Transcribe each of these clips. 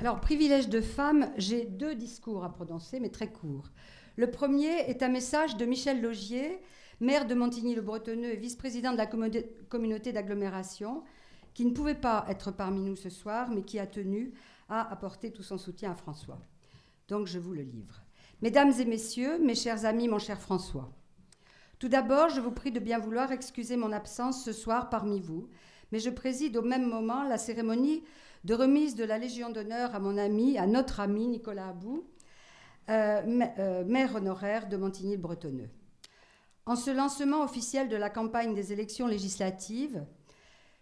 Alors, privilège de femme, j'ai 2 discours à prononcer, mais très courts. Le premier est un message de Michel Laugier, maire de Montigny-le-Bretonneux et vice-président de la communauté d'agglomération, qui ne pouvait pas être parmi nous ce soir, mais qui a tenu à apporter tout son soutien à François. Donc, je vous le livre. Mesdames et messieurs, mes chers amis, mon cher François, tout d'abord, je vous prie de bien vouloir excuser mon absence ce soir parmi vous, mais je préside au même moment la cérémonie de remise de la Légion d'honneur à notre ami Nicolas Abou, maire honoraire de Montigny-le-Bretonneux. En ce lancement officiel de la campagne des élections législatives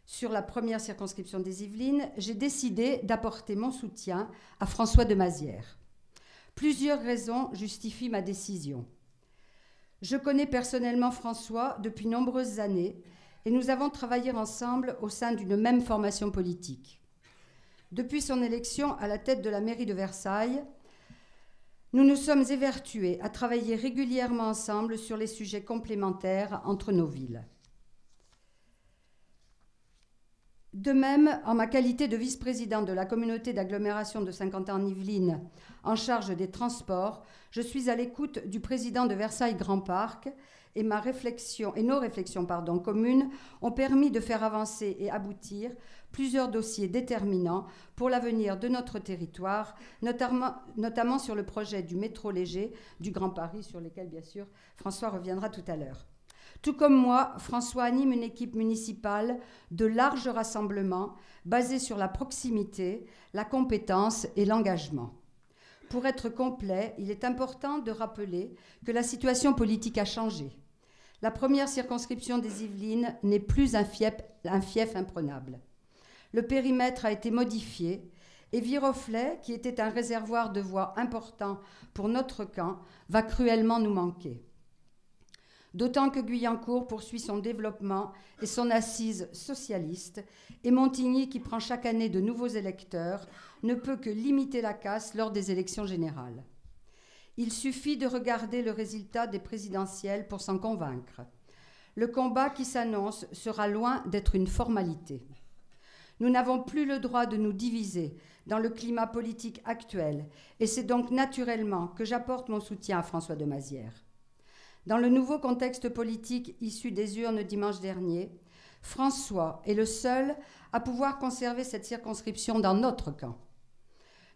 sur la première circonscription des Yvelines, j'ai décidé d'apporter mon soutien à François de Mazières. Plusieurs raisons justifient ma décision. Je connais personnellement François depuis nombreuses années et nous avons travaillé ensemble au sein d'une même formation politique. Depuis son élection à la tête de la mairie de Versailles, nous nous sommes évertués à travailler régulièrement ensemble sur les sujets complémentaires entre nos villes. De même, en ma qualité de vice-président de la communauté d'agglomération de Saint-Quentin-en-Yvelines en charge des transports, je suis à l'écoute du président de Versailles-Grand Parc et nos réflexions communes ont permis de faire avancer et aboutir plusieurs dossiers déterminants pour l'avenir de notre territoire, notamment sur le projet du métro léger du Grand Paris, sur lequel, bien sûr, François reviendra tout à l'heure. Tout comme moi, François anime une équipe municipale de large rassemblement basée sur la proximité, la compétence et l'engagement. Pour être complet, il est important de rappeler que la situation politique a changé. La première circonscription des Yvelines n'est plus un fief imprenable. Le périmètre a été modifié et Viroflay, qui était un réservoir de voix important pour notre camp, va cruellement nous manquer. D'autant que Guyancourt poursuit son développement et son assise socialiste, et Montigny, qui prend chaque année de nouveaux électeurs, ne peut que limiter la casse lors des élections générales. Il suffit de regarder le résultat des présidentielles pour s'en convaincre. Le combat qui s'annonce sera loin d'être une formalité. Nous n'avons plus le droit de nous diviser dans le climat politique actuel, et c'est donc naturellement que j'apporte mon soutien à François de Mazières. Dans le nouveau contexte politique issu des urnes dimanche dernier, François est le seul à pouvoir conserver cette circonscription dans notre camp.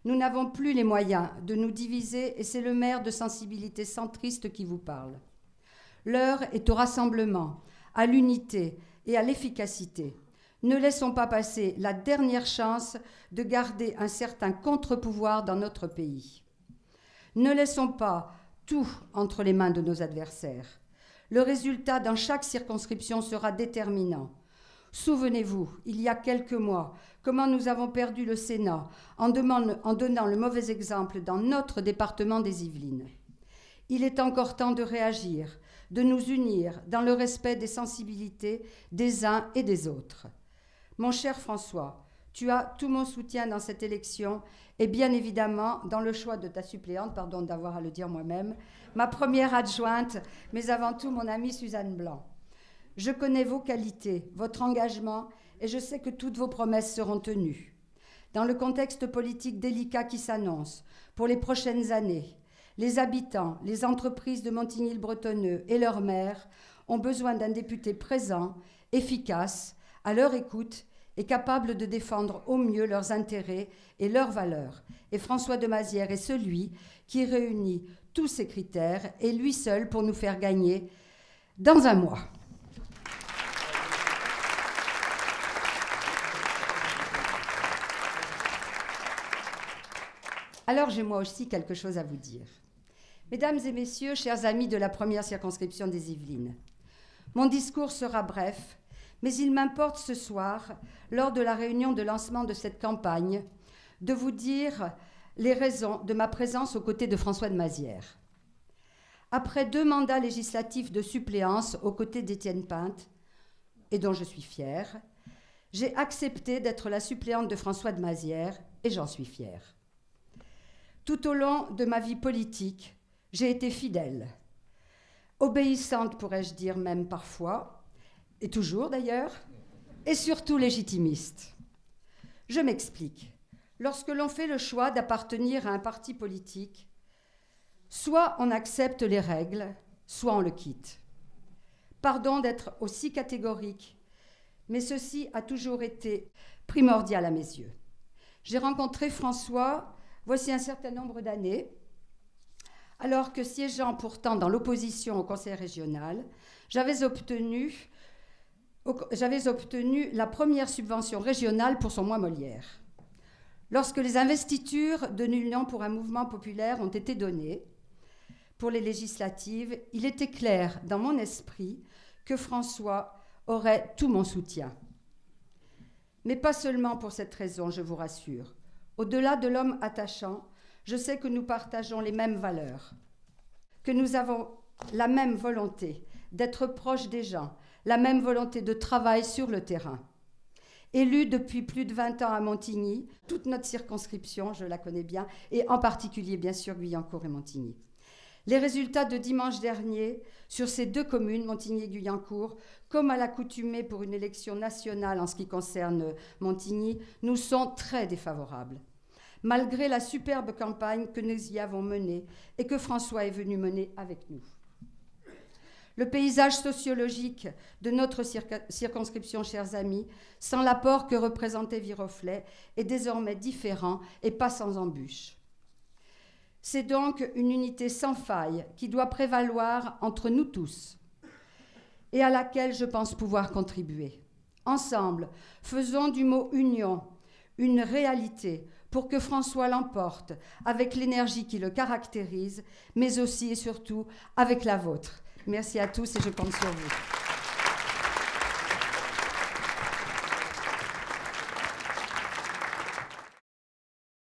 Nous n'avons plus les moyens de nous diviser et c'est le maire de sensibilité centriste qui vous parle. L'heure est au rassemblement, à l'unité et à l'efficacité. Ne laissons pas passer la dernière chance de garder un certain contre-pouvoir dans notre pays. Ne laissons pas tout entre les mains de nos adversaires. Le résultat dans chaque circonscription sera déterminant. Souvenez-vous, il y a quelques mois, comment nous avons perdu le Sénat en donnant le mauvais exemple dans notre département des Yvelines. Il est encore temps de réagir, de nous unir dans le respect des sensibilités des uns et des autres. Mon cher François, tu as tout mon soutien dans cette élection et bien évidemment dans le choix de ta suppléante, pardon d'avoir à le dire moi-même, ma première adjointe, mais avant tout mon amie Suzanne Blanc. Je connais vos qualités, votre engagement et je sais que toutes vos promesses seront tenues. Dans le contexte politique délicat qui s'annonce pour les prochaines années, les habitants, les entreprises de Montigny-le-Bretonneux et leurs maires ont besoin d'un député présent, efficace, à leur écoute et capable de défendre au mieux leurs intérêts et leurs valeurs. Et François de Mazières est celui qui réunit tous ces critères et lui seul pour nous faire gagner dans un mois. Alors j'ai moi aussi quelque chose à vous dire. Mesdames et messieurs, chers amis de la première circonscription des Yvelines, mon discours sera bref, mais il m'importe ce soir, lors de la réunion de lancement de cette campagne, de vous dire les raisons de ma présence aux côtés de François de Mazières. Après 2 mandats législatifs de suppléance aux côtés d'Étienne Pinte, et dont je suis fière, j'ai accepté d'être la suppléante de François de Mazières, et j'en suis fière. Tout au long de ma vie politique, j'ai été fidèle, obéissante pourrais-je dire même parfois, et toujours d'ailleurs, et surtout légitimiste. Je m'explique. Lorsque l'on fait le choix d'appartenir à un parti politique, soit on accepte les règles, soit on le quitte. Pardon d'être aussi catégorique, mais ceci a toujours été primordial à mes yeux. J'ai rencontré François, voici un certain nombre d'années, alors que siégeant pourtant dans l'opposition au Conseil régional, j'avais obtenu la première subvention régionale pour son mois Molière. Lorsque les investitures de l'Union pour un mouvement populaire ont été données pour les législatives, il était clair dans mon esprit que François aurait tout mon soutien. Mais pas seulement pour cette raison, je vous rassure. Au-delà de l'homme attachant, je sais que nous partageons les mêmes valeurs, que nous avons la même volonté d'être proches des gens, la même volonté de travail sur le terrain. Élu depuis plus de 20 ans à Montigny, toute notre circonscription, je la connais bien, et en particulier, bien sûr, Guyancourt et Montigny. Les résultats de dimanche dernier sur ces deux communes, Montigny et Guyancourt, comme à l'accoutumée pour une élection nationale en ce qui concerne Montigny, nous sont très défavorables. Malgré la superbe campagne que nous y avons menée et que François est venu mener avec nous. Le paysage sociologique de notre circonscription, chers amis, sans l'apport que représentait Viroflay, est désormais différent et pas sans embûches. C'est donc une unité sans faille qui doit prévaloir entre nous tous et à laquelle je pense pouvoir contribuer. Ensemble, faisons du mot « union » une réalité pour que François l'emporte avec l'énergie qui le caractérise, mais aussi et surtout avec la vôtre. Merci à tous et je compte sur vous.